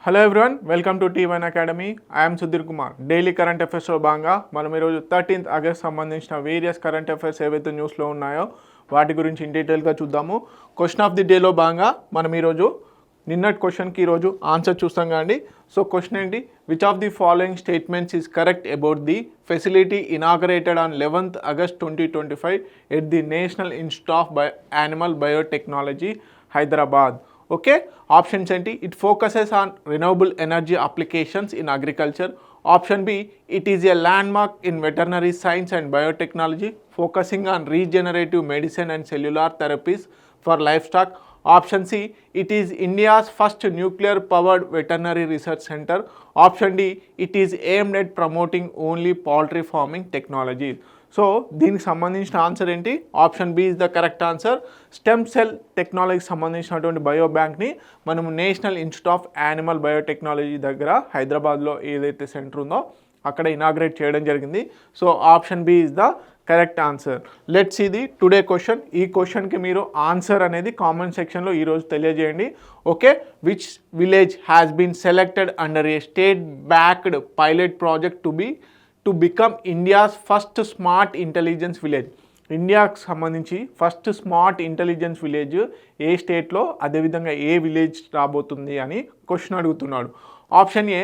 Hello everyone, welcome to T1 academy. I'm Sudhir Kumar. Daily current అఫైర్స్లో భాగంగా మనం ఈరోజు 13th ఆగస్ట్ సంబంధించిన వేరియస్ కరెంట్ అఫైర్స్ ఏవైతే న్యూస్లో ఉన్నాయో వాటి గురించి ఇన్ డీటెయిల్గా చూద్దాము. క్వశ్చన్ ఆఫ్ ది డేలో భాగంగా మనం ఈరోజు నిన్నటి క్వశ్చన్కి ఈరోజు ఆన్సర్ చూస్తాం కాండి. సో క్వశ్చన్ ఏంటి? Which of the following statements is correct about the facility inaugurated on 11th August 2025 at the national institute of animal biotechnology, Hyderabad. Okay, options ఏంటి? It focuses on renewable energy applications in agriculture. Option B, it is a landmark in veterinary science and biotechnology, focusing on regenerative medicine and cellular therapies for livestock. Option C, it is India's first nuclear powered veterinary research center. Option D, it is aimed at promoting only poultry farming technologies. So దీనికి సంబంధించిన answer ఏంటి? Option B is the correct answer. Stem cell టెక్నాలజీకి సంబంధించినటువంటి bio బ్యాంక్ని మనం national institute of animal biotechnology దగ్గర హైదరాబాద్లో ఏదైతే సెంటర్ ఉందో అక్కడ ఇనాగ్రేట్ చేయడం జరిగింది. So option B is the correct answer. Let's see the today question. ఈ క్వశ్చన్కి మీరు ఆన్సర్ అనేది కామెంట్ సెక్షన్లో ఈరోజు తెలియజేయండి. Okay, which village has been selected under a state backed pilot project to become India's first smart intelligence village. ఇండియాకు సంబంధించి first smart intelligence village ఏ స్టేట్లో, అదేవిధంగా ఏ విలేజ్ రాబోతుంది అని క్వశ్చన్ అడుగుతున్నాడు. Option A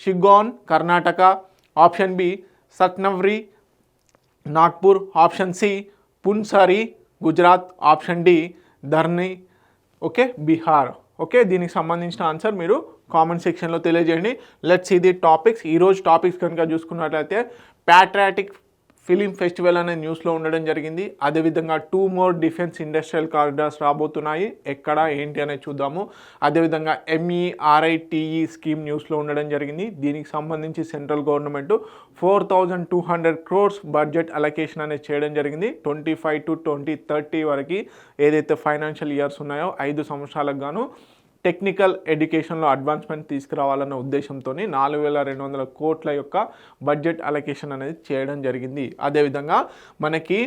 Shiggaon, Karnataka. Option B Satnavri, Nagpur. Option C Punsari, Gujarat. Option D Dharni, okay, Bihar. Okay, దీనికి సంబంధించిన ఆన్సర్ మీరు కామెంట్ సెక్షన్లో తెలియజేయండి. Let's see the topics. ఈరోజు టాపిక్స్ కనుక చూసుకున్నట్లయితే ప్యాట్రియాటిక్ ఫిలిం ఫెస్టివల్ అనే న్యూస్లో ఉండడం జరిగింది. అదేవిధంగా 2 more డిఫెన్స్ ఇండస్ట్రియల్ కారిడార్స్ రాబోతున్నాయి. ఎక్కడ ఏంటి అనేది చూద్దాము. అదేవిధంగా MERITE స్కీమ్ న్యూస్లో ఉండడం జరిగింది. దీనికి సంబంధించి central government 4,200 crores budget allocation అనేది చేయడం జరిగింది. 25 to 2030 వరకు ఏదైతే ఫైనాన్షియల్ ఇయర్స్ ఉన్నాయో 5 సంవత్సరాలకు గాను టెక్నికల్ ఎడ్యుకేషన్లో అడ్వాన్స్మెంట్ తీసుకురావాలన్న ఉద్దేశంతో 4,200 కోట్ల యొక్క బడ్జెట్ అలొకేషన్ అనేది చేయడం జరిగింది. అదేవిధంగా మనకి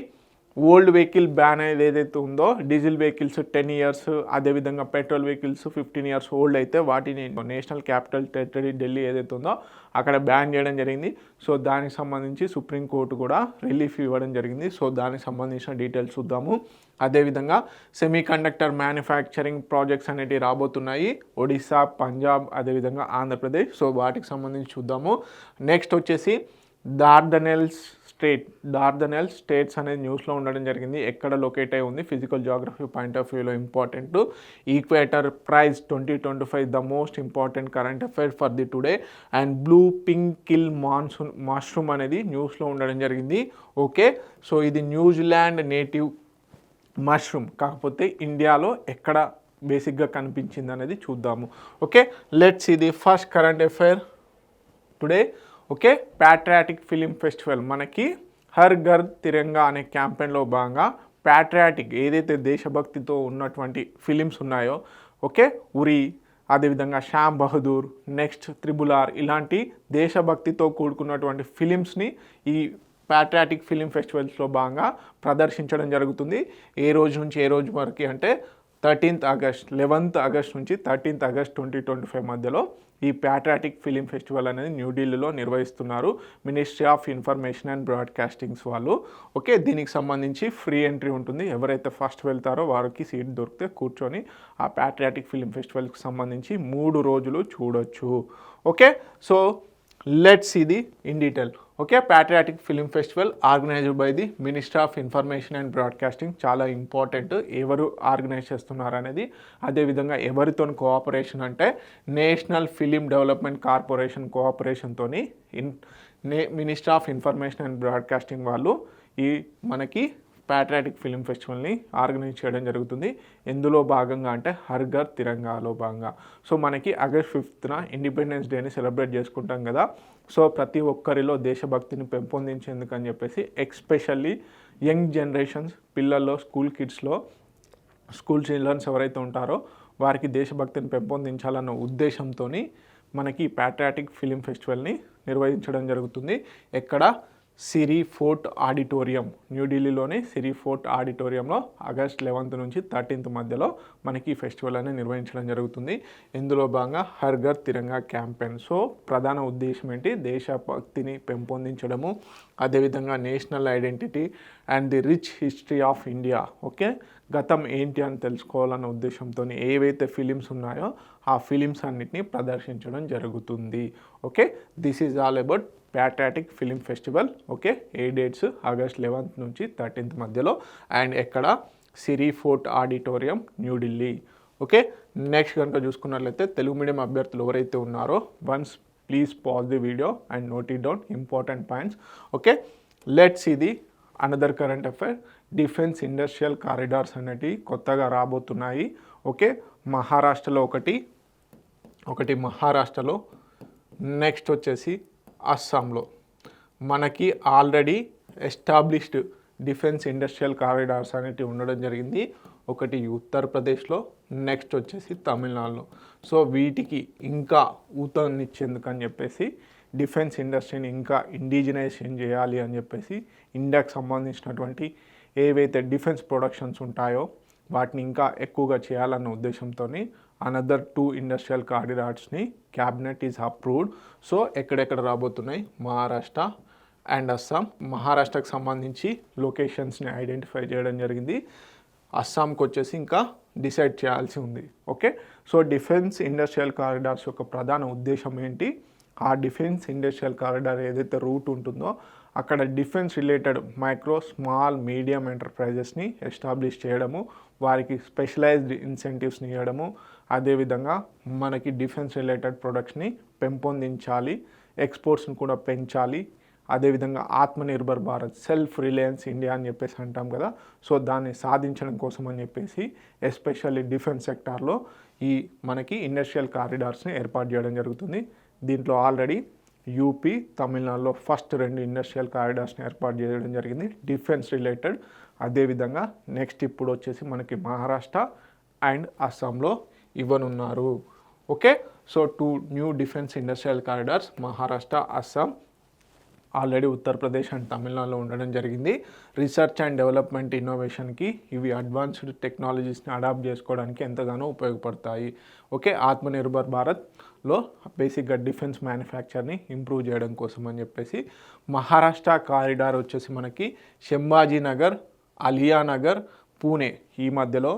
ఓల్డ్ వెహికల్ బ్యాన్ అనేది ఏదైతే ఉందో, డీజిల్ వెహికల్స్ 10 years, అదేవిధంగా పెట్రోల్ వెహికల్స్ 15 years ఓల్డ్ అయితే వాటిని నేషనల్ క్యాపిటల్ టెరిటరీ ఢిల్లీ ఏదైతే ఉందో అక్కడ బ్యాన్ చేయడం జరిగింది. సో దానికి సంబంధించి సుప్రీంకోర్టు కూడా రిలీఫ్ ఇవ్వడం జరిగింది. సో దానికి సంబంధించిన డీటెయిల్స్ చూద్దాము. అదేవిధంగా సెమీ కండక్టర్ మ్యానుఫ్యాక్చరింగ్ ప్రాజెక్ట్స్ అనేటివి రాబోతున్నాయి. ఒడిశా, పంజాబ్, అదేవిధంగా ఆంధ్రప్రదేశ్. సో వాటికి సంబంధించి చూద్దాము. నెక్స్ట్ వచ్చేసి డార్దనెల్స్ స్టేట్స్ అనేది న్యూస్లో ఉండడం జరిగింది. ఎక్కడ లొకేట్ అయి ఉంది? ఫిజికల్ జాగ్రఫీ పాయింట్ ఆఫ్ వ్యూలో important. Equator prize 2025 the most important current affair for the today. And blue pink kill mushroom అనేది న్యూస్లో ఉండడం జరిగింది. ఓకే, సో ఇది న్యూజిలాండ్ నేటివ్ మష్రూమ్, కాకపోతే ఇండియాలో ఎక్కడ బేసిక్గా కనిపించింది అనేది చూద్దాము. ఓకే, లెట్స్ ఇది first current affair today. Okay, patriotic film festival మనకి హర్ ఘర్ తిరంగా అనే క్యాంపెయిన్లో భాగంగా ప్యాట్రియాటిక్ ఏదైతే దేశభక్తితో ఉన్నటువంటి ఫిలిమ్స్ ఉన్నాయో, ఓకే, ఉరి, అదేవిధంగా శ్యామ్ బహదూర్, నెక్స్ట్ RRR ఇలాంటి దేశభక్తితో కూడుకున్నటువంటి ఫిలిమ్స్ని ఈ ప్యాట్రియాటిక్ ఫిలిం ఫెస్టివల్స్లో భాగంగా ప్రదర్శించడం జరుగుతుంది. ఏ రోజు నుంచి ఏ రోజు వరకు అంటే 11th August నుంచి 13th August 2025 మధ్యలో ఈ ప్యాట్రియాటిక్ ఫిలిం ఫెస్టివల్ అనేది న్యూఢిల్లీలో నిర్వహిస్తున్నారు మినిస్ట్రీ ఆఫ్ ఇన్ఫర్మేషన్ అండ్ బ్రాడ్కాస్టింగ్స్ వాళ్ళు. ఓకే, దీనికి సంబంధించి ఫ్రీ ఎంట్రీ ఉంటుంది. ఎవరైతే ఫస్ట్ వెళ్తారో వారికి సీట్ దొరికితే కూర్చొని ఆ ప్యాట్రియాటిక్ ఫిలిం ఫెస్టివల్కి సంబంధించి 3 రోజులు చూడొచ్చు. Okay, so let's see the in detail. Okay, patriotic film festival organised by the ministry of information and broadcasting. చాలా ఇంపార్టెంట్ ఎవరు ఆర్గనైజ్ చేస్తున్నారు అనేది. అదేవిధంగా ఎవరితో కోఆపరేషన్ అంటే నేషనల్ ఫిలిం డెవలప్మెంట్ కార్పొరేషన్ కోఆపరేషన్తో ministry of information and broadcasting వాళ్ళు ఈ మనకి ప్యాట్రియాటిక్ ఫిలిం ఫెస్టివల్ని ఆర్గనైజ్ చేయడం జరుగుతుంది. ఎందులో భాగంగా అంటే హర్ ఘర్ తిరంగాలో భాగంగా. సో మనకి August 5th ఇండిపెండెన్స్ డేని సెలబ్రేట్ చేసుకుంటాం కదా. సో ప్రతి ఒక్కరిలో దేశభక్తిని పెంపొందించేందుకు అని చెప్పేసి ఎక్స్పెషల్లీ యంగ్ జనరేషన్స్ పిల్లల్లో, స్కూల్ చిల్డ్రన్స్ ఎవరైతే ఉంటారో వారికి దేశభక్తిని పెంపొందించాలన్న ఉద్దేశంతో మనకి ప్యాట్రియాటిక్ ఫిలిం ఫెస్టివల్ని నిర్వహించడం జరుగుతుంది. ఎక్కడ? సిరి ఫోర్ట్ ఆడిటోరియం, న్యూఢిల్లీలోని సిరి ఫోర్ట్ ఆడిటోరియంలో ఆగస్ట్ 11th నుంచి 13th మధ్యలో మనకి ఈ ఫెస్టివల్ అనేది నిర్వహించడం జరుగుతుంది. ఇందులో భాగంగా హర్ ఘర్ తిరంగా క్యాంపెయిన్. సో ప్రధాన ఉద్దేశం ఏంటి, దేశభక్తిని పెంపొందించడము, అదేవిధంగా national identity and the rich history of India. Okay, గతం ఏంటి అని తెలుసుకోవాలన్న ఉద్దేశంతో ఏవైతే ఫిలిమ్స్ ఉన్నాయో ఆ ఫిలిమ్స్ అన్నిటిని ప్రదర్శించడం జరుగుతుంది. Okay, this is all about patriotic film festival. Okay, a dates August 11th నుంచి 13th మధ్యలో, అండ్ ఎక్కడ, Siri fort auditorium, New Delhi. Okay, next కనుక చూసుకున్నట్లయితే తెలుగు మీడియం అభ్యర్థులు ఎవరైతే ఉన్నారో once please pause the video and note it down important points. Okay, let's ఇది another current affair. Defence industrial corridors అనేటివి కొత్తగా రాబోతున్నాయి. ఓకే, మహారాష్ట్రలో ఒకటి మహారాష్ట్రలో, నెక్స్ట్ వచ్చేసి అస్సాంలో. మనకి already established defence industrial corridors అనేటివి ఉండడం జరిగింది. ఒకటి ఉత్తరప్రదేశ్లో, నెక్స్ట్ వచ్చేసి తమిళనాడులో. సో వీటికి ఇంకా ఊతనిచ్చేందుకని చెప్పేసి డిఫెన్స్ ఇండస్ట్రీని ఇంకా ఇండిజినైజేషన్ చేయాలి అని చెప్పేసి ఇండియాకి సంబంధించినటువంటి ఏవైతే డిఫెన్స్ ప్రొడక్షన్స్ ఉంటాయో వాటిని ఇంకా ఎక్కువగా చేయాలన్న ఉద్దేశంతో అనదర్ 2 ఇండస్ట్రియల్ కారిడార్స్ని క్యాబినెట్ ఈజ్ అప్రూవ్డ్. సో ఎక్కడెక్కడ రాబోతున్నాయి, మహారాష్ట్ర అండ్ అస్సాం. మహారాష్ట్రకు సంబంధించి లొకేషన్స్ని ఐడెంటిఫై చేయడం జరిగింది. అస్సాంకి వచ్చేసి ఇంకా డిసైడ్ చేయాల్సి ఉంది. Okay, so defence industrial corridors యొక్క ప్రధాన ఉద్దేశం ఏంటి, ఆ డిఫెన్స్ ఇండస్ట్రియల్ కారిడార్ ఏదైతే రూట్ ఉంటుందో అక్కడ defence related micro, small, medium ఎంటర్ప్రైజెస్ని ఎస్టాబ్లిష్ చేయడము, వారికి స్పెషలైజ్డ్ ఇన్సెంటివ్స్ని ఇవ్వడము, అదేవిధంగా మనకి డిఫెన్స్ రిలేటెడ్ ప్రొడక్ట్స్ని పెంపొందించాలి, ఎక్స్పోర్ట్స్ని కూడా పెంచాలి, అదేవిధంగా Atmanirbhar Bharat, self Reliance India అని చెప్పేసి అంటాం కదా. సో దాన్ని సాధించడం కోసం అని చెప్పేసి ఎస్పెషల్లీ డిఫెన్స్ సెక్టార్లో ఈ మనకి ఇండస్ట్రియల్ కారిడార్స్ని ఏర్పాటు చేయడం జరుగుతుంది. దీంట్లో ఆల్రెడీ యూపీ, తమిళనాడులో ఫస్ట్ 2 ఇండస్ట్రియల్ కారిడార్స్ని ఏర్పాటు చేయడం జరిగింది డిఫెన్స్ రిలేటెడ్. అదేవిధంగా నెక్స్ట్ ఇప్పుడు వచ్చేసి మనకి మహారాష్ట్ర అండ్ అస్సాంలో ఇవ్వనున్నారు. Okay, so 2 new defence industrial corridors Maharashtra, Assam, already Uttar Pradesh and తమిళనాడులో ఉండడం జరిగింది. రీసెర్చ్ అండ్ డెవలప్మెంట్, ఇన్నోవేషన్కి ఇవి అడ్వాన్స్డ్ టెక్నాలజీస్ని అడాప్ట్ చేసుకోవడానికి ఎంతగానో ఉపయోగపడతాయి. ఓకే, ఆత్మనిర్భర్ భారత్లో బేసిక్గా డిఫెన్స్ మ్యానుఫ్యాక్చర్ని ఇంప్రూవ్ చేయడం కోసం అని చెప్పేసి. మహారాష్ట్ర కారిడార్ వచ్చేసి మనకి శంభాజీనగర్, అలియానగర్, పూణే ఈ మధ్యలో,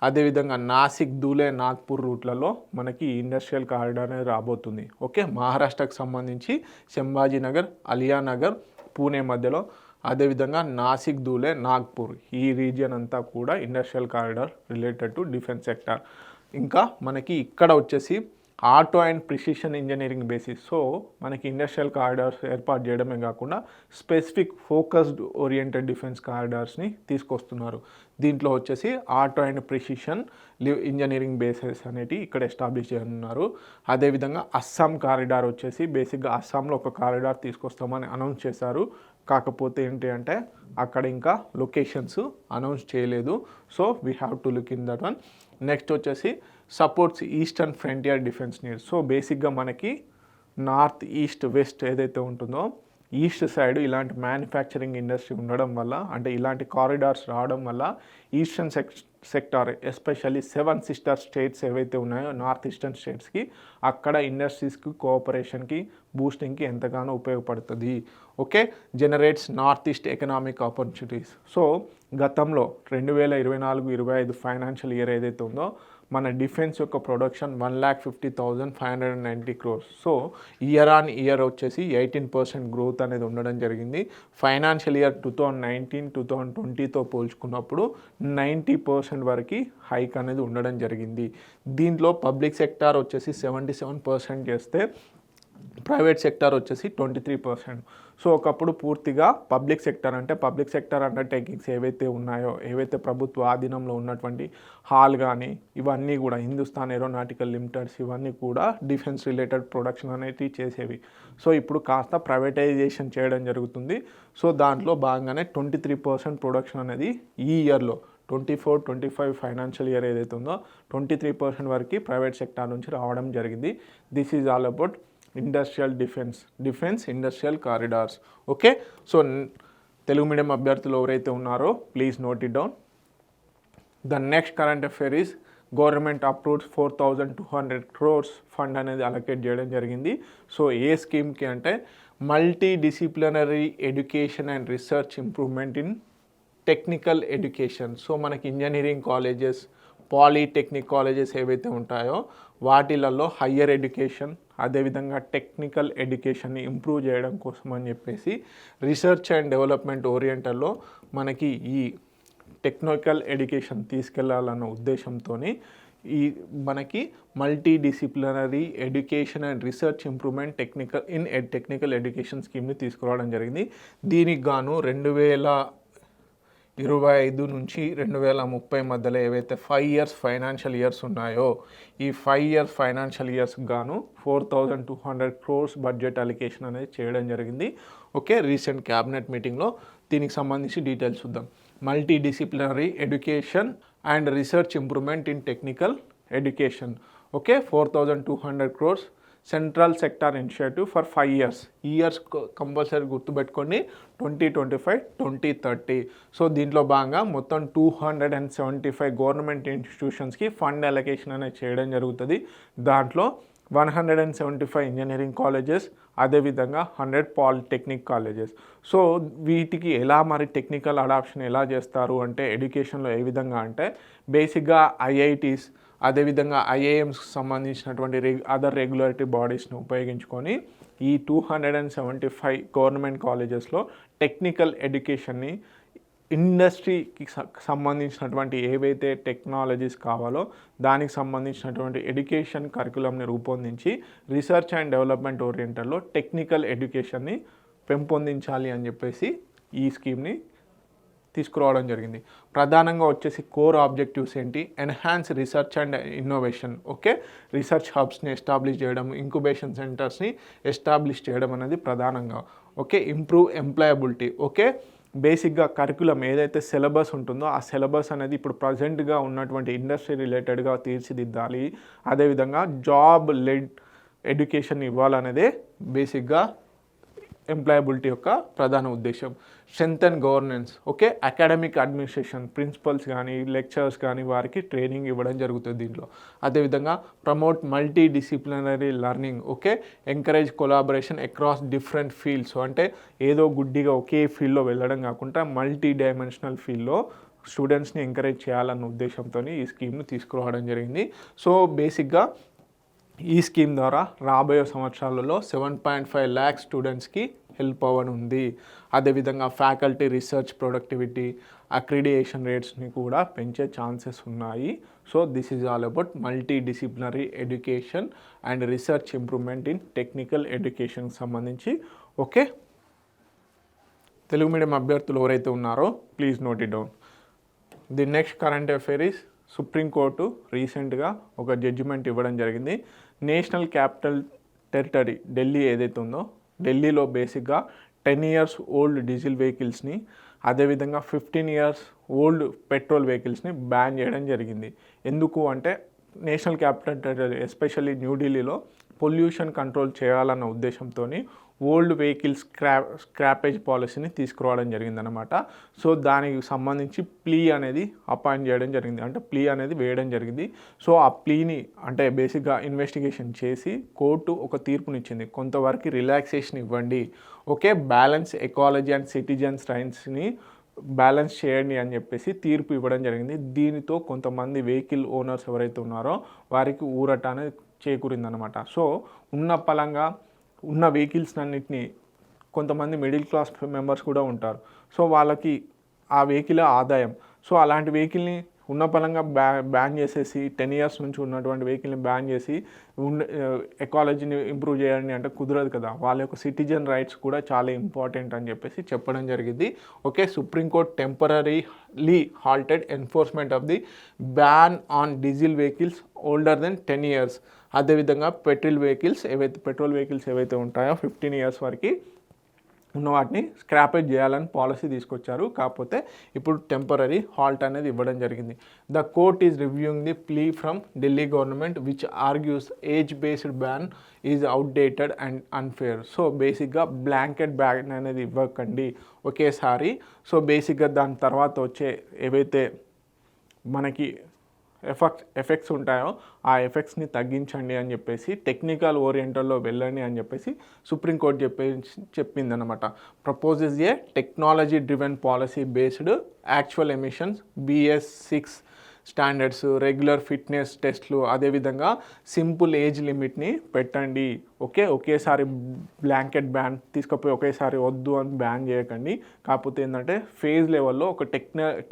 అదేవిధంగా నాసిక్, ధూలే, నాగ్పూర్ రూట్లలో మనకి ఇండస్ట్రియల్ కారిడార్ అనేది రాబోతుంది. ఓకే, మహారాష్ట్రకు సంబంధించి శంభాజీనగర్, అలియానగర్, పూణే మధ్యలో, అదేవిధంగా నాసిక్, ధూలే, నాగ్పూర్ ఈ రీజియన్ అంతా కూడా industrial corridor related to defence sector. ఇంకా మనకి ఇక్కడ వచ్చేసి auto and precision engineering basis. So మనకి ఇండస్ట్రియల్ కారిడార్స్ ఏర్పాటు చేయడమే కాకుండా స్పెసిఫిక్ ఫోకస్డ్ ఓరియంటెడ్ డిఫెన్స్ కారిడార్స్ని తీసుకొస్తున్నారు. దీంట్లో వచ్చేసి auto and precision engineering bases అనేవి ఇక్కడ ఎస్టాబ్లిష్ చేయనున్నారు. అదేవిధంగా అస్సాం కారిడార్ వచ్చేసి బేసిక్గా అస్సాంలో ఒక కారిడార్ తీసుకొస్తామని అనౌన్స్ చేశారు. కాకపోతే ఏంటి అంటే అక్కడ ఇంకా లొకేషన్స్ అనౌన్స్ చేయలేదు. So we have to look in that one. Next వచ్చేసి supports eastern frontier defence needs. So బేసిక్గా మనకి నార్త్, ఈస్ట్, వెస్ట్ ఏదైతే ఉంటుందో ఈస్ట్ సైడ్ ఇలాంటి మ్యానుఫ్యాక్చరింగ్ ఇండస్ట్రీ ఉండడం వల్ల, అంటే ఇలాంటి కారిడార్స్ రావడం వల్ల eastern sector especially 7 sister states ఏవైతే ఉన్నాయో నార్త్ ఈస్టర్న్ స్టేట్స్కి అక్కడ ఇండస్ట్రీస్కి కోఆపరేషన్కి బూస్టింగ్కి ఎంతగానో ఉపయోగపడుతుంది. Okay, generates north east economic opportunities. So గతంలో 2024-25 ఫైనాన్షియల్ ఇయర్ ఏదైతే ఉందో మన డిఫెన్స్ యొక్క production 1,50,590 crores. So year on year వచ్చేసి 18% గ్రోత్ అనేది ఉండడం జరిగింది. ఫైనాన్షియల్ ఇయర్ 2019-2020తో పోల్చుకున్నప్పుడు 90% వరకు హైక్ అనేది ఉండడం జరిగింది. దీంట్లో పబ్లిక్ సెక్టార్ వచ్చేసి 77% చేస్తే ప్రైవేట్ సెక్టార్ వచ్చేసి 23%. సో ఒకప్పుడు పూర్తిగా పబ్లిక్ సెక్టర్ అంటే పబ్లిక్ సెక్టర్ అండర్టేకింగ్స్ ఏవైతే ఉన్నాయో, ఏవైతే ప్రభుత్వ ఆధీనంలో ఉన్నటువంటి హాల్ కానీ ఇవన్నీ కూడా హిందుస్థాన్ ఏరోనాటికల్ లిమిటెడ్స్ ఇవన్నీ కూడా డిఫెన్స్ రిలేటెడ్ ప్రొడక్షన్ అనేది చేసేవి. సో ఇప్పుడు కాస్త ప్రైవేటైజేషన్ చేయడం జరుగుతుంది. సో దాంట్లో భాగంగానే 23% ప్రొడక్షన్ అనేది ఈ ఇయర్లో 24-25 ఫైనాన్షియల్ ఇయర్ ఏదైతే ఉందో 23% వరకు ప్రైవేట్ సెక్టార్ నుంచి రావడం జరిగింది. This is all about industrial defence industrial corridors. Okay, so Telugu medium అభ్యర్థులు ఎవరైతే ఉన్నారో please note it down. The next current affair is government approved 4,200 crores fund అనేది అలొకేట్ చేయడం జరిగింది. సో ఏ స్కీమ్కి అంటే multi disciplinary education and research improvement in technical education. So మనకి engineering colleges, polytechnic colleges ఏవైతే ఉంటాయో వాటిలలో హయ్యర్ ఎడ్యుకేషన్ అదేవిధంగా technical ఎడ్యుకేషన్ని improve చేయడం కోసం అని చెప్పేసి రీసెర్చ్ అండ్ డెవలప్మెంట్ ఓరియంటల్లో మనకి ఈ టెక్నికల్ ఎడ్యుకేషన్ తీసుకెళ్లాలన్న ఉద్దేశంతో ఈ మనకి multi disciplinary education and research improvement technical education స్కీమ్ని తీసుకురావడం జరిగింది. దీనికి గాను 2025 నుంచి 2030 మధ్యలో ఏవైతే 5 years ఫైనాన్షియల్ ఇయర్స్ ఉన్నాయో ఈ 5 years ఫైనాన్షియల్ ఇయర్స్ గాను 4,200 crores బడ్జెట్ అలికేషన్ అనేది చేయడం జరిగింది. ఓకే, రీసెంట్ క్యాబినెట్ మీటింగ్లో దీనికి సంబంధించి డీటెయిల్స్ చూద్దాం. Multi disciplinary education and research improvement in technical education. Okay, 4,200 crores central sector initiative for 5 years. ఈ ఇయర్స్ కంపల్సరీ గుర్తుపెట్టుకోండి, 2025, 2030. సో దీంట్లో భాగంగా మొత్తం 275 గవర్నమెంట్ ఇన్స్టిట్యూషన్స్కి ఫండ్ అలొకేషన్ అనేది చేయడం జరుగుతుంది. దాంట్లో 175 ఇంజనీరింగ్ కాలేజెస్ అదేవిధంగా 100 పాలిటెక్నిక్ కాలేజెస్. సో వీటికి ఎలా మరి టెక్నికల్ అడాప్షన్ ఎలా చేస్తారు అంటే ఎడ్యుకేషన్లో ఏ విధంగా అంటే బేసిక్గా ఐఐటీస్ అదేవిధంగా ఐఐఎమ్స్కి సంబంధించినటువంటి అదర్ రెగ్యులేటరీ బాడీస్ని ఉపయోగించుకొని ఈ 275 గవర్నమెంట్ కాలేజెస్లో టెక్నికల్ ఎడ్యుకేషన్ని ఇండస్ట్రీకి సంబంధించినటువంటి ఏవైతే టెక్నాలజీస్ కావాలో దానికి సంబంధించినటువంటి ఎడ్యుకేషన్ కరికులంని రూపొందించి రీసెర్చ్ అండ్ డెవలప్మెంట్ ఓరియంటల్లో టెక్నికల్ ఎడ్యుకేషన్ని పెంపొందించాలి అని చెప్పేసి ఈ స్కీమ్ని తీసుకురావడం జరిగింది. ప్రధానంగా వచ్చేసి కోర్ ఆబ్జెక్టివ్స్ ఏంటి, enhance research and innovation. Okay, research హబ్స్ని ఎస్టాబ్లిష్ చేయడం, ఇంక్యుబేషన్ సెంటర్స్ని ఎస్టాబ్లిష్ చేయడం అనేది ప్రధానంగా. Okay, improve employability. ఓకే, బేసిక్గా కరికులం ఏదైతే సిలబస్ ఉంటుందో ఆ సిలబస్ అనేది ఇప్పుడు ప్రజెంట్గా ఉన్నటువంటి ఇండస్ట్రీ రిలేటెడ్గా తీర్చిదిద్దాలి. అదేవిధంగా జాబ్ లెడ్ ఎడ్యుకేషన్ ఇవ్వాలనేదే బేసిక్గా ఎంప్లాయబిలిటీ యొక్క ప్రధాన ఉద్దేశం. Strength and governance. Okay, academic administration principals కానీ లెక్చరర్స్ కానీ వారికి ట్రైనింగ్ ఇవ్వడం జరుగుతుంది దీంట్లో. అదేవిధంగా promote multidisciplinary learning. Okay, encourage collaboration across different fields. అంటే ఏదో గుడ్డిగా ఒకే ఫీల్డ్లో వెళ్ళడం కాకుండా మల్టీ డైమెన్షనల్ ఫీల్డ్లో స్టూడెంట్స్ని ఎంకరేజ్ చేయాలన్న ఉద్దేశంతో ఈ స్కీమ్ను తీసుకురావడం జరిగింది. సో బేసిక్గా ఈ స్కీమ్ ద్వారా రాబోయే సంవత్సరాలలో 7.5 lakh స్టూడెంట్స్కి హెల్ప్ అవ్వనుంది. అదేవిధంగా ఫ్యాకల్టీ రీసెర్చ్ ప్రొడక్టివిటీ అక్రిడియేషన్ రేట్స్ని కూడా పెంచే ఛాన్సెస్ ఉన్నాయి. So this is all about multi disciplinary education and research improvement in technical ఎడ్యుకేషన్కి సంబంధించి. ఓకే, తెలుగు మీడియం అభ్యర్థులు ఎవరైతే ఉన్నారో please note it down. The next current affair is supreme court రీసెంట్గా ఒక జడ్జిమెంట్ ఇవ్వడం జరిగింది. నేషనల్ క్యాపిటల్ టెరిటరీ ఢిల్లీ ఏదైతే ఉందో ఢిల్లీలో బేసిక్గా 10 years ఓల్డ్ డీజిల్ వెహికల్స్ని అదేవిధంగా 15 years ఓల్డ్ పెట్రోల్ వెహికల్స్ని బ్యాన్ చేయడం జరిగింది. ఎందుకు అంటే నేషనల్ క్యాపిటల్ టెరిటరీ ఎస్పెషల్లీ న్యూఢిల్లీలో పొల్యూషన్ కంట్రోల్ చేయాలన్న ఉద్దేశంతో ఓల్డ్ వెహికల్స్ స్క్రాపేజ్ పాలసీని తీసుకురావడం జరిగిందనమాట. సో దానికి సంబంధించి ప్లీ అనేది అపాయింట్ చేయడం జరిగింది, అంటే ప్లీ అనేది వేయడం జరిగింది. సో ఆ ప్లీని అంటే బేసిక్గా ఇన్వెస్టిగేషన్ చేసి కోర్టు ఒక తీర్పునిచ్చింది, కొంతవరకు రిలాక్సేషన్ ఇవ్వండి. Okay, balance ecology and citizens రైట్స్ని బ్యాలెన్స్ చేయండి అని చెప్పేసి తీర్పు ఇవ్వడం జరిగింది. దీనితో కొంతమంది వెహికల్ ఓనర్స్ ఎవరైతే ఉన్నారో వారికి ఊరట అనేది చేకూరిందనమాట. సో ఉన్న పలంగా ఉన్న వెహికల్స్ అన్నిటినీ కొంతమంది మిడిల్ క్లాస్ మెంబర్స్ కూడా ఉంటారు. సో వాళ్ళకి ఆ వెహికల్ ఆదాయం. సో అలాంటి వెహికల్ని ఉన్న పలంగా బ్యాన్ చేసేసి 10 years నుంచి ఉన్నటువంటి వెహికల్ని బ్యాన్ చేసి ఎకాలజీని ఇంప్రూవ్ చేయాలని అంటే కుదరదు కదా. వాళ్ళ యొక్క సిటిజన్ రైట్స్ కూడా చాలా ఇంపార్టెంట్ అని చెప్పేసి చెప్పడం జరిగింది. Okay, supreme court temporarily halted enforcement of the ban on diesel vehicles older than 10 years. అదేవిధంగా పెట్రోల్ వెహికల్స్ ఏవైతే ఉంటాయో 15 years వరకు ఉన్న వాటిని స్క్రాపేజ్ చేయాలని పాలసీ తీసుకొచ్చారు. కాకపోతే ఇప్పుడు టెంపరరీ హాల్ట్ అనేది ఇవ్వడం జరిగింది. The court is reviewing the plea from Delhi government which argues age based ban is outdated and unfair. So బేసిక్గా బ్లాంకెట్ బ్యాన్ అనేది ఇవ్వకండి ఒకేసారి. సో బేసిక్గా దాని తర్వాత వచ్చే ఏవైతే మనకి ఎఫెక్ట్స్ ఉంటాయో ఆ ఎఫెక్ట్స్ని తగ్గించండి అని చెప్పేసి టెక్నికల్ ఓరియంటల్లో వెళ్ళండి అని చెప్పేసి సుప్రీంకోర్టు చెప్పిందనమాట. Proposes a technology driven policy based actual emissions BS6 standards, regular fitness టెస్ట్లు, అదేవిధంగా సింపుల్ ఏజ్ లిమిట్ని పెట్టండి. ఒకేసారి బ్లాంకెట్ బ్యాన్ తీసుకుపోయి ఒకేసారి వద్దు అని బ్యాన్ చేయకండి. కాకపోతే ఏంటంటే ఫేజ్ లెవెల్లో ఒక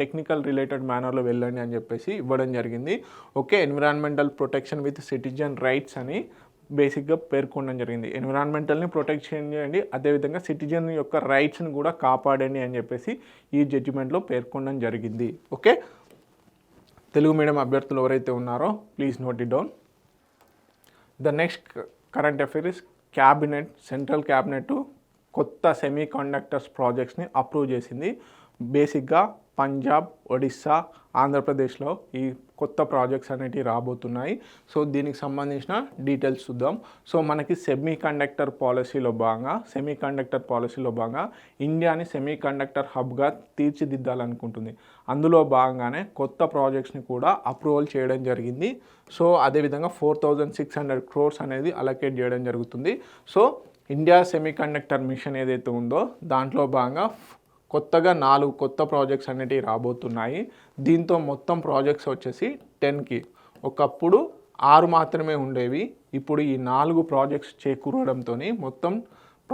టెక్నికల్ రిలేటెడ్ మేనర్లో వెళ్ళండి అని చెప్పేసి ఇవ్వడం జరిగింది. Environmental protection with citizen rights అని బేసిక్గా పేర్కొనడం జరిగింది. ఎన్విరాన్మెంటల్ని ప్రొటెక్ట్ చేయండి, అదేవిధంగా సిటిజన్ యొక్క రైట్స్ని కూడా కాపాడండి అని చెప్పేసి ఈ జడ్జిమెంట్లో పేర్కొనడం జరిగింది. తెలుగు మీడియం అభ్యర్థులు ఎవరైతే ఉన్నారో please note it down. The next current affair is cabinet, central cabinet కొత్త సెమీ కండక్టర్స్ ప్రాజెక్ట్స్ని అప్రూవ్ చేసింది. బేసిక్గా పంజాబ్, ఒడిస్సా, ఆంధ్రప్రదేశ్లో ఈ కొత్త ప్రాజెక్ట్స్ అనేటివి రాబోతున్నాయి. సో దీనికి సంబంధించిన డీటెయిల్స్ చూద్దాం. సో మనకి సెమీ కండక్టర్ పాలసీలో భాగంగా ఇండియాని సెమీ కండక్టర్ హబ్గా తీర్చిదిద్దాలనుకుంటుంది. అందులో భాగంగానే కొత్త ప్రాజెక్ట్స్ని కూడా అప్రూవల్ చేయడం జరిగింది. సో అదేవిధంగా 4600 crores అనేది అలొకేట్ చేయడం జరుగుతుంది. So India semiconductor mission ఏదైతే ఉందో దాంట్లో భాగంగా కొత్తగా 4 కొత్త ప్రాజెక్ట్స్ అనేటివి రాబోతున్నాయి. దీంతో మొత్తం ప్రాజెక్ట్స్ వచ్చేసి 10కి. ఒకప్పుడు 6 మాత్రమే ఉండేవి. ఇప్పుడు ఈ 4 ప్రాజెక్ట్స్ చేకూరడంతో మొత్తం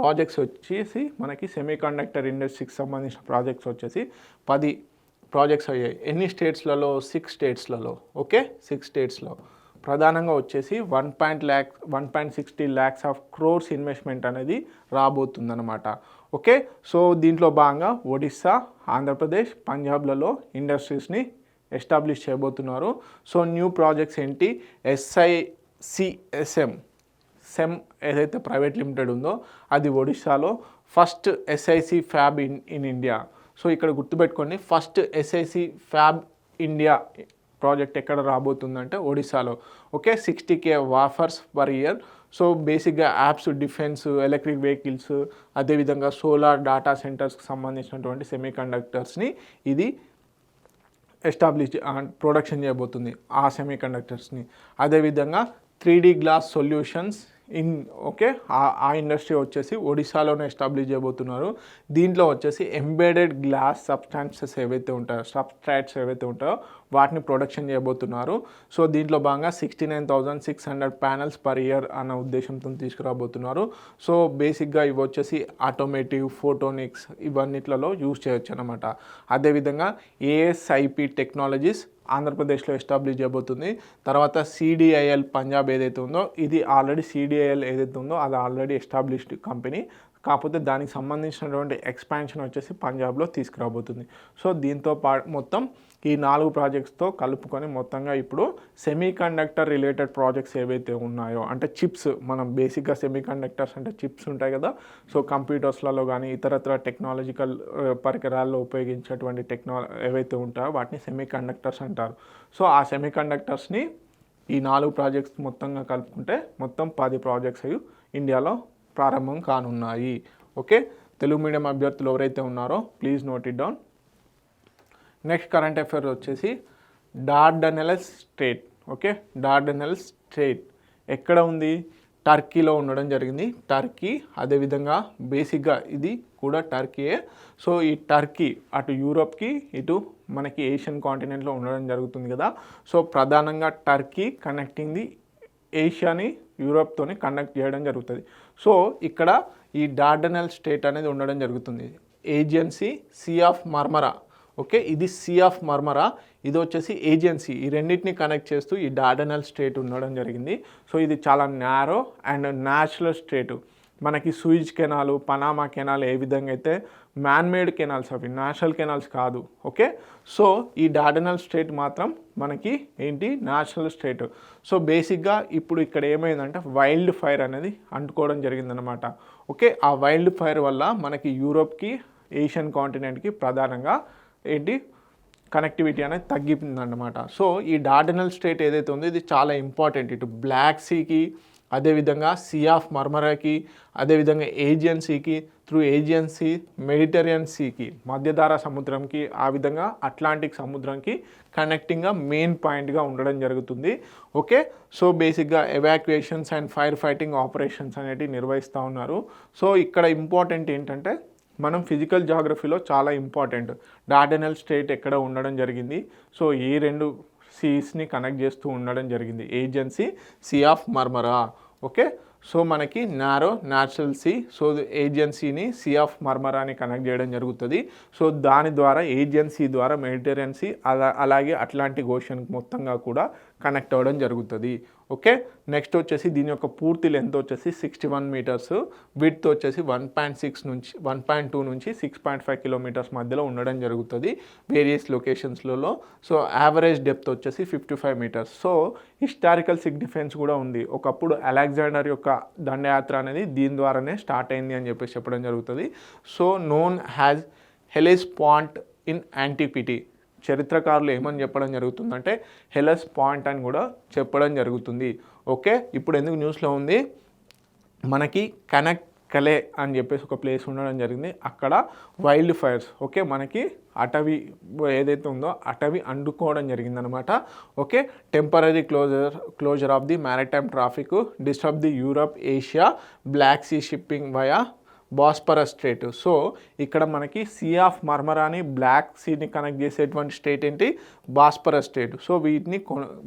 ప్రాజెక్ట్స్ వచ్చేసి మనకి సెమీ కండక్టర్ ఇండస్ట్రీకి సంబంధించిన ప్రాజెక్ట్స్ వచ్చేసి 10 ప్రాజెక్ట్స్ అయ్యాయి. ఎన్ని స్టేట్స్లలో? 6 స్టేట్స్లలో. 6 స్టేట్స్లో ప్రధానంగా వచ్చేసి 1.60 lakhs ఆఫ్ క్రోర్స్ ఇన్వెస్ట్మెంట్ అనేది రాబోతుందన్నమాట. సో దీంట్లో భాగంగా ఒడిస్సా, ఆంధ్రప్రదేశ్, పంజాబ్లలో ఇండస్ట్రీస్ని ఎస్టాబ్లిష్ చేయబోతున్నారు. సో న్యూ ప్రాజెక్ట్స్ ఏంటి? SICSM ఏదైతే ప్రైవేట్ లిమిటెడ్ ఉందో అది ఒడిస్సాలో. First SIC fab in India. So ఇక్కడ గుర్తుపెట్టుకోండి, first SIC fab India project ఎక్కడ రాబోతుందంటే ఒడిస్సాలో. 60K wafers per year. So బేసిక్గా యాప్స్, డిఫెన్స్, ఎలక్ట్రిక్ వెహికల్స్, అదేవిధంగా సోలార్ డేటా సెంటర్స్కి సంబంధించినటువంటి సెమీ కండక్టర్స్ని ఇది ప్రొడక్షన్ చేయబోతుంది ఆ సెమీ కండక్టర్స్ని. అదేవిధంగా 3D గ్లాస్ సొల్యూషన్స్ ఆ ఇండస్ట్రీ వచ్చేసి ఒడిశాలోనే ఎస్టాబ్లిష్ చేయబోతున్నారు. దీంట్లో వచ్చేసి ఎంబెడెడ్ గ్లాస్ సబ్స్ట్రాట్స్ ఏవైతే ఉంటాయో వాటిని ప్రొడక్షన్ చేయబోతున్నారు. సో దీంట్లో భాగంగా 69,600 ప్యానల్స్ పర్ ఇయర్ అన్న ఉద్దేశంతో తీసుకురాబోతున్నారు. సో బేసిక్గా ఇవి వచ్చేసి ఆటోమేటివ్, ఫోటోనిక్స్ ఇవన్నిట్లలో యూజ్ చేయొచ్చు అనమాట. అదేవిధంగా ASIP టెక్నాలజీస్ ఆంధ్రప్రదేశ్లో ఎస్టాబ్లిష్ చేయబోతుంది. తర్వాత CDIL పంజాబ్ ఏదైతే ఉందో ఇది ఆల్రెడీ CDIL ఏదైతే ఉందో అది ఆల్రెడీ ఎస్టాబ్లిష్డ్ కంపెనీ. కాకపోతే దానికి సంబంధించినటువంటి ఎక్స్పాన్షన్ వచ్చేసి పంజాబ్లో తీసుకురాబోతుంది. సో దీంతో మొత్తం ఈ 4 ప్రాజెక్ట్స్తో కలుపుకొని మొత్తంగా ఇప్పుడు సెమీ కండక్టర్ రిలేటెడ్ ప్రాజెక్ట్స్ ఏవైతే ఉన్నాయో, అంటే చిప్స్, మనం బేసిక్గా సెమీ కండక్టర్స్ అంటే చిప్స్ ఉంటాయి కదా. సో కంప్యూటర్స్లలో కానీ ఇతరత్ర టెక్నాలజికల్ పరికరాల్లో ఉపయోగించేటువంటి ఏవైతే ఉంటాయో వాటిని సెమీ కండక్టర్స్ అంటారు. సో ఆ సెమీ కండక్టర్స్ని ఈ 4 ప్రాజెక్ట్స్ మొత్తంగా కలుపుకుంటే మొత్తం 10 ప్రాజెక్ట్స్ ఇండియాలో ప్రారంభం కానున్నాయి. తెలుగు మీడియం అభ్యర్థులు ఎవరైతే ఉన్నారో please note it down. Next current affair వచ్చేసి డార్డనెల్స్ స్ట్రైట్ ఎక్కడ ఉంది? టర్కీలో ఉండడం జరిగింది. టర్కీ, అదేవిధంగా బేసిక్గా ఇది కూడా టర్కీయే. సో ఈ టర్కీ అటు యూరోప్కి ఇటు మనకి ఏషియన్ కాంటినెంట్లో ఉండడం జరుగుతుంది కదా. సో ప్రధానంగా టర్కీ కనెక్టింగ్ ది ఏషియాని యూరోప్తోని కనెక్ట్ చేయడం జరుగుతుంది. సో ఇక్కడ ఈ డార్డనెల్ స్టేట్ అనేది ఉండడం జరుగుతుంది. Agency sea of Marmara. ఇది సీ ఆఫ్ మార్మరా, ఇది వచ్చేసి ఏజెన్సీ. ఈ రెండింటిని కనెక్ట్ చేస్తూ ఈ డార్డనెల్ స్టేట్ ఉండడం జరిగింది. సో ఇది చాలా నారో అండ్ న్యాచురల్ స్టేట్. మనకి సూయిజ్ కెనాల్, పనామా కెనాల్ ఏ విధంగా అయితే మ్యాన్ మేడ్ కెనాల్స్, అవి న్యాచురల్ కెనాల్స్ కాదు. ఓకే, సో ఈ డార్డనల్ స్ట్రెయిట్ మాత్రం మనకి ఏంటి న్యాచురల్ స్ట్రెయిట్. సో బేసిక్గా ఇప్పుడు ఇక్కడ ఏమైందంటే వైల్డ్ ఫైర్ అనేది అంటుకోవడం జరిగిందనమాట. ఓకే, ఆ వైల్డ్ ఫైర్ వల్ల మనకి యూరోప్కి, ఏషియన్ కాంటినెంట్కి ప్రధానంగా ఏంటి కనెక్టివిటీ అనేది తగ్గిపోయిందన్నమాట. సో ఈ డార్డనల్ స్ట్రెయిట్ ఏదైతే ఉందో ఇది చాలా ఇంపార్టెంట్. ఇటు బ్లాక్ సీకి, అదేవిధంగా సీ ఆఫ్ మర్మరాకి, అదేవిధంగా ఏజియన్ సీకి, త్రూ ఏజియన్ సీ మెడిటరేనియన్ సీకి, మధ్యధారా సముద్రంకి, ఆ విధంగా అట్లాంటిక్ సముద్రంకి కనెక్టింగ్గా మెయిన్ పాయింట్గా ఉండడం జరుగుతుంది. ఓకే, సో బేసిక్గా ఎవాక్యుయేషన్స్ అండ్ ఫైర్ ఫైటింగ్ ఆపరేషన్స్ అనేటివి నిర్వహిస్తూ ఉన్నారు. సో ఇక్కడ ఇంపార్టెంట్ ఏంటంటే మనం ఫిజికల్ జాగ్రఫీలో చాలా ఇంపార్టెంట్ డార్డనల్ స్ట్రెయిట్ ఎక్కడ ఉండడం జరిగింది. సో ఈ రెండు సీస్ని కనెక్ట్ చేస్తూ ఉండడం జరిగింది, Aegean sea of Marmara. Okay, so మనకి న్యాచురల్ సీ, సో ఏజియన్ సీని సీ ఆఫ్ మర్మరాని కనెక్ట్ చేయడం జరుగుతుంది. సో దాని ద్వారా ఏజియన్ సీ ద్వారా మెడిటరేనియన్ సీ, అలాగే అట్లాంటిక్ ఓషన్ మొత్తంగా కూడా కనెక్ట్ అవ్వడం జరుగుతుంది. ఓకే, నెక్స్ట్ వచ్చేసి దీని యొక్క పూర్తి లెంత్ వచ్చేసి 61 మీటర్స్, విడ్త్ వచ్చేసి 1.2 నుంచి 6.5 కిలోమీటర్స్ మధ్యలో ఉండడం జరుగుతుంది వేరియస్ లొకేషన్స్లలో. సో యావరేజ్ డెప్త్ వచ్చేసి 55 మీటర్స్. సో హిస్టారికల్ సిగ్నిఫికెన్స్ కూడా ఉంది. ఒకప్పుడు అలెగ్జాండర్ యొక్క దండయాత్ర అనేది దీని ద్వారానే స్టార్ట్ అయింది అని చెప్పేసి చెప్పడం జరుగుతుంది. So known has Hellespont in antiquity, చరిత్రకారులు ఏమని చెప్పడం జరుగుతుందంటే హెలెస్పాంట్ అని కూడా చెప్పడం జరుగుతుంది. ఓకే, ఇప్పుడు ఎందుకు న్యూస్లో ఉంది, మనకి కలే అని చెప్పేసి ఒక ప్లేస్ ఉండడం జరిగింది. అక్కడ వైల్డ్ ఫైర్స్, ఓకే, మనకి అటవీ ఏదైతే ఉందో అటవీ అండుకోవడం జరిగిందనమాట. Okay, temporary closure of the maritime traffic, disturb the Europe, Asia, black sea shipping via Bosphorus strait. So ఇక్కడ మనకి సీ ఆఫ్ మర్మరాని బ్లాక్ సీని కనెక్ట్ చేసేటువంటి స్టేట్ ఏంటి, బాస్పరస్ స్టేట్. సో వీటిని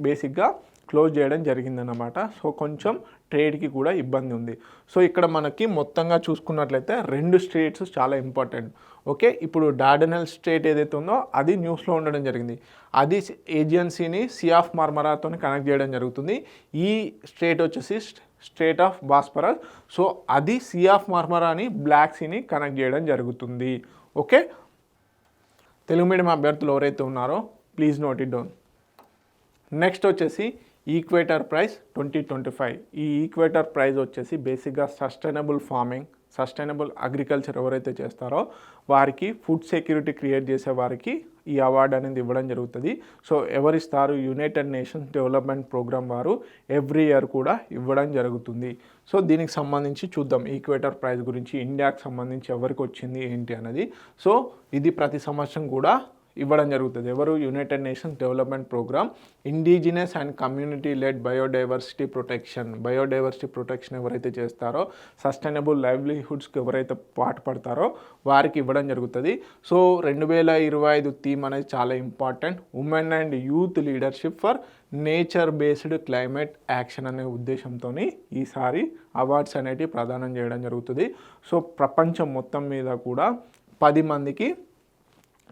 బేసిక్గా క్లోజ్ చేయడం జరిగిందన్నమాట. సో కొంచెం ట్రేడ్కి కూడా ఇబ్బంది ఉంది. సో ఇక్కడ మనకి మొత్తంగా చూసుకున్నట్లయితే రెండు స్టేట్స్ చాలా ఇంపార్టెంట్. ఓకే, ఇప్పుడు డార్డనల్ స్టేట్ ఏదైతే ఉందో అది న్యూస్లో ఉండడం జరిగింది. అది ఏజియన్ సీని సీ ఆఫ్ మర్మరాతో కనెక్ట్ చేయడం జరుగుతుంది. ఈ స్టేట్ వచ్చేసి స్టేట్ ఆఫ్ బాస్పరస్. సో అది సీ ఆఫ్ మర్మరాని బ్లాక్ సీని కనెక్ట్ చేయడం జరుగుతుంది. ఓకే, తెలుగు మీడియం అభ్యర్థులు ఎవరైతే ఉన్నారో please note it down. Next వచ్చేసి ఈక్వేటర్ ప్రైజ్ 2025. ఈ ఈక్వేటర్ ప్రైజ్ వచ్చేసి బేసిక్గా సస్టైనబుల్ ఫార్మింగ్, సస్టైనబుల్ అగ్రికల్చర్ ఎవరైతే చేస్తారో వారికి, ఫుడ్ సెక్యూరిటీ క్రియేట్ చేసే వారికి ఈ అవార్డు అనేది ఇవ్వడం జరుగుతుంది. సో ఎవరిస్తారు, యునైటెడ్ నేషన్స్ డెవలప్మెంట్ ప్రోగ్రామ్ వారు ఎవ్రీ ఇయర్ కూడా ఇవ్వడం జరుగుతుంది. సో దీనికి సంబంధించి చూద్దాం ఈక్వేటర్ ప్రైజ్ గురించి, ఇండియాకి సంబంధించి ఎవరికి వచ్చింది ఏంటి అనేది. సో ఇది ప్రతి సంవత్సరం కూడా ఇవ్వడం జరుగుతుంది. ఎవరు, United Nations Development Programme indigenous and community led biodiversity protection ఎవరైతే చేస్తారో, సస్టైనబుల్ లైవ్లీహుడ్స్కి ఎవరైతే పాటుపడతారో వారికి ఇవ్వడం జరుగుతుంది. సో 2025 థీమ్ అనేది చాలా important, women and youth leadership for nature based climate action అనే ఉద్దేశంతో ఈసారి అవార్డ్స్ అనేటివి ప్రదానం చేయడం జరుగుతుంది. సో ప్రపంచం మొత్తం మీద కూడా 10 మందికి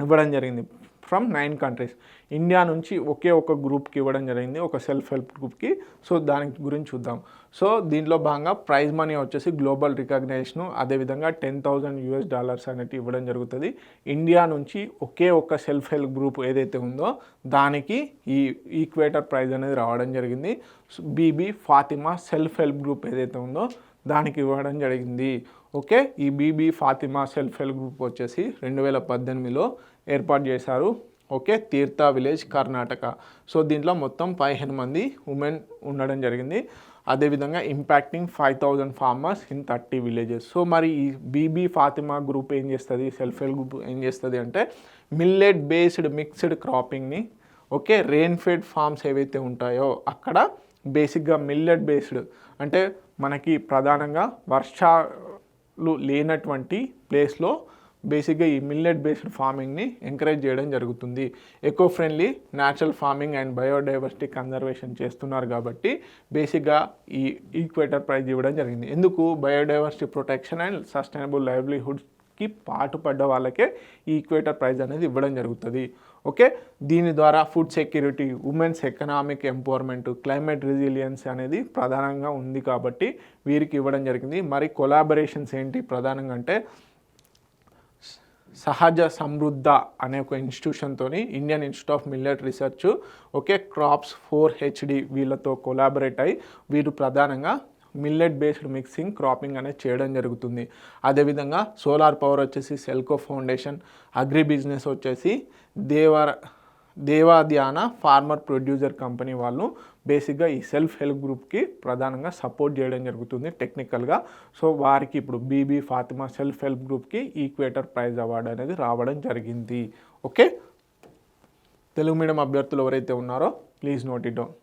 ఇవ్వడం జరిగింది ఫ్రమ్ 9 కంట్రీస్. ఇండియా నుంచి ఒకే ఒక గ్రూప్కి ఇవ్వడం జరిగింది, ఒక సెల్ఫ్ హెల్ప్ గ్రూప్కి. సో దాని గురించి చూద్దాం. సో దీంట్లో భాగంగా ప్రైజ్ మనీ వచ్చేసి గ్లోబల్ రికగ్నైజేషను, అదేవిధంగా $10,000 అనేది ఇవ్వడం జరుగుతుంది. ఇండియా నుంచి ఒకే ఒక సెల్ఫ్ హెల్ప్ గ్రూప్ ఏదైతే ఉందో దానికి ఈ ఈక్వేటర్ ప్రైజ్ అనేది రావడం జరిగింది. Bibi Fatima self help group ఏదైతే ఉందో దానికి ఇవ్వడం జరిగింది. ఓకే, ఈ Bibi Fatima self help group వచ్చేసి 2018లో ఏర్పాటు చేశారు. ఓకే, తీర్థ విలేజ్, కర్ణాటక. సో దీంట్లో మొత్తం 15 మంది ఉమెన్ ఉండడం జరిగింది. అదేవిధంగా impacting 5,000 farmers in 30 villages. So మరి ఈ బీబీ ఫాతిమా గ్రూప్ ఏం చేస్తుంది, సెల్ఫ్ హెల్ప్ గ్రూప్ ఏం చేస్తుంది అంటే మిల్లెట్ బేస్డ్ మిక్స్డ్ క్రాపింగ్ని, ఓకే, రెయిన్ ఫెడ్ ఫార్మ్స్ ఏవైతే ఉంటాయో అక్కడ బేసిక్గా మిల్లెట్ బేస్డ్ అంటే మనకి ప్రధానంగా వర్షాలు లేనటువంటి ప్లేస్లో బేసిక్గా ఈ మిల్లెట్ బేస్డ్ ఫార్మింగ్ని ఎంకరేజ్ చేయడం జరుగుతుంది. Eco friendly natural farming and biodiversity conservation చేస్తున్నారు కాబట్టి బేసిక్గా ఈ ఈక్వేటర్ ప్రైజ్ ఇవ్వడం జరిగింది. ఎందుకు, బయోడైవర్సిటీ ప్రొటెక్షన్ అండ్ సస్టైనబుల్ లైవ్లీహుడ్స్కి పాటుపడ్డ వాళ్ళకే ఈ ఈక్వేటర్ ప్రైజ్ అనేది ఇవ్వడం జరుగుతుంది. ఓకే, దీని ద్వారా food security, women's economic empowerment, climate resilience అనేది ప్రధానంగా ఉంది కాబట్టి వీరికి ఇవ్వడం జరిగింది. మరి కొలాబరేషన్స్ ఏంటి ప్రధానంగా అంటే సహజ సమృద్ధ అనే ఒక ఇన్స్టిట్యూషన్తో Indian institute of millet research okay crops 4HD వీళ్ళతో కొలాబరేట్ అయ్యి వీరు ప్రధానంగా మిల్లెట్ బేస్డ్ మిక్సింగ్ క్రాపింగ్ అనేది చేయడం జరుగుతుంది. అదేవిధంగా సోలార్ పవర్ వచ్చేసి సెల్కో ఫౌండేషన్, అగ్రి బిజినెస్ వచ్చేసి దేవాధ్యాన ఫార్మర్ ప్రొడ్యూసర్ కంపెనీ వాళ్ళు బేసిక్గా ఈ సెల్ఫ్ హెల్ప్ గ్రూప్కి ప్రధానంగా సపోర్ట్ చేయడం జరుగుతుంది టెక్నికల్గా. సో వారికి ఇప్పుడు బీబీ ఫాతిమా సెల్ఫ్ హెల్ప్ గ్రూప్కి ఈక్వేటర్ ప్రైజ్ అవార్డు అనేది రావడం జరిగింది. ఓకే, తెలుగు మీడియం అభ్యర్థులు ఎవరైతే ఉన్నారో please note it down.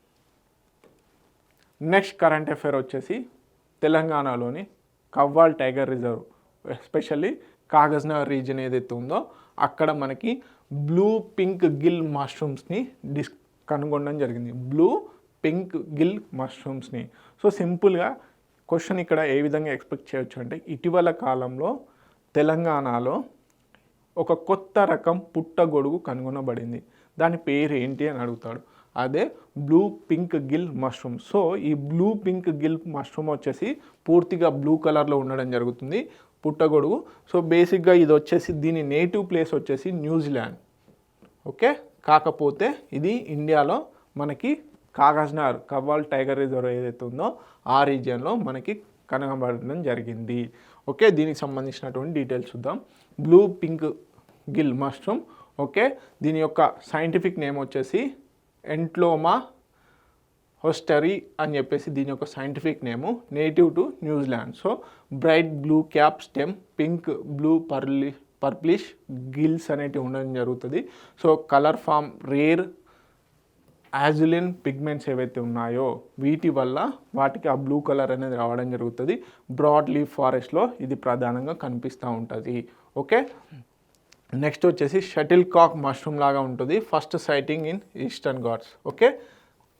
Next current affair వచ్చేసి తెలంగాణలోని Kawal tiger reserve especially Kagaznagar region ఏదైతే ఉందో అక్కడ మనకి బ్లూ పింక్ గిల్ మష్రూమ్స్ని కనుగొనడం జరిగింది. బ్లూ పింక్ గిల్ మష్రూమ్స్ని. సో సింపుల్గా క్వశ్చన్ ఇక్కడ ఏ విధంగా ఎక్స్పెక్ట్ చేయొచ్చు అంటే ఇటీవల కాలంలో తెలంగాణలో ఒక కొత్త రకం పుట్టగొడుగు కనుగొనబడింది, దాని పేరు ఏంటి అని అడుగుతాడు. అదే blue pink Gill mushroom. So ఈ బ్లూ పింక్ గిల్ మష్రూమ్ వచ్చేసి పూర్తిగా బ్లూ కలర్లో ఉండడం జరుగుతుంది పుట్టగొడుగు. సో బేసిక్గా ఇది వచ్చేసి దీని నేటివ్ ప్లేస్ వచ్చేసి న్యూజిలాండ్. ఓకే, కాకపోతే ఇది ఇండియాలో మనకి కాగజ్నగర్ కవ్వాల్ టైగర్ రిజర్వ్ ఏదైతే ఉందో ఆ రీజియన్లో మనకి కనుగొనబడడం జరిగింది. ఓకే, దీనికి సంబంధించినటువంటి డీటెయిల్స్ చూద్దాం. Blue pink Gill mushroom. Okay, దీని యొక్క సైంటిఫిక్ నేమ్ వచ్చేసి ఎంట్లోమా హోస్టరీ అని చెప్పేసి దీని యొక్క సైంటిఫిక్ నేము. నేటివ్ to New Zealand. So bright blue cap stem, pink blue purplish gills అనేటివి ఉండడం జరుగుతుంది. So colour from rare azulene pigments ఏవైతే ఉన్నాయో వీటి వల్ల వాటికి ఆ బ్లూ కలర్ అనేది రావడం జరుగుతుంది. బ్రాడ్ లీఫ్ ఫారెస్ట్లో ఇది ప్రధానంగా కనిపిస్తూ ఉంటుంది. ఓకే, నెక్స్ట్ వచ్చేసి షటిల్ కాక్ మష్రూమ్ లాగా ఉంటుంది. First sighting in eastern Ghats. Okay,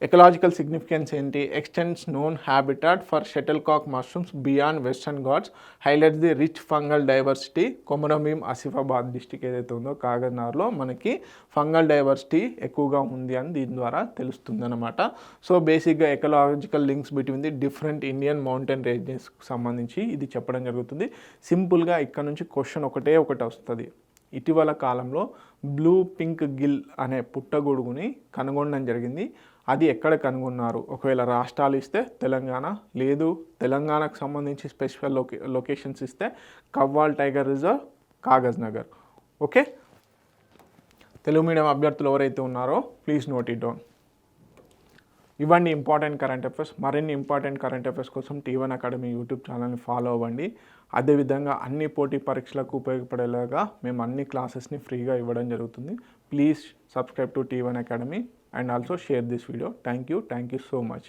ecological significance ఏంటి? Extends known habitat for shuttle cock mushrooms beyond western Ghats, highlights the rich fungal diversity. Komaram Bheem Asifabad district ఏదైతే ఉందో కాగజ్నగర్లో మనకి ఫంగల్ డైవర్సిటీ ఎక్కువగా ఉంది అని దీని ద్వారా తెలుస్తుంది అనమాట. సో బేసిక్గా ecological links between the different Indian mountain రేంజెస్కి సంబంధించి ఇది చెప్పడం జరుగుతుంది. సింపుల్గా ఇక్కడ నుంచి క్వశ్చన్ ఒకటి వస్తుంది. ఇటీవల కాలంలో బ్లూ పింక్ గిల్ అనే పుట్టగొడుగుని కనుగొనడం జరిగింది. అది ఎక్కడ కనుగొన్నారు? ఒకవేళ రాష్ట్రాలు ఇస్తే తెలంగాణ, లేదు తెలంగాణకు సంబంధించి స్పెసిఫిక్ లొకేషన్స్ ఇస్తే Kawal tiger reserve, Kagaznagar. Okay, Telugu medium అభ్యర్థులు ఎవరైతే ఉన్నారో ప్లీజ్ నోట్ ఇట్ డౌన్. ఇవ్వండి ఇంపార్టెంట్ కరెంట్ అఫైర్స్. మరిన్ని ఇంపార్టెంట్ కరెంట్ అఫైర్స్ కోసం T1 అకాడమీ యూట్యూబ్ ఛానల్ని ఫాలో అవ్వండి. అదేవిధంగా అన్ని పోటీ పరీక్షలకు ఉపయోగపడేలాగా మేము అన్ని క్లాసెస్ని ఫ్రీగా ఇవ్వడం జరుగుతుంది. Please subscribe to T1 academy and also share this video. Thank you so much.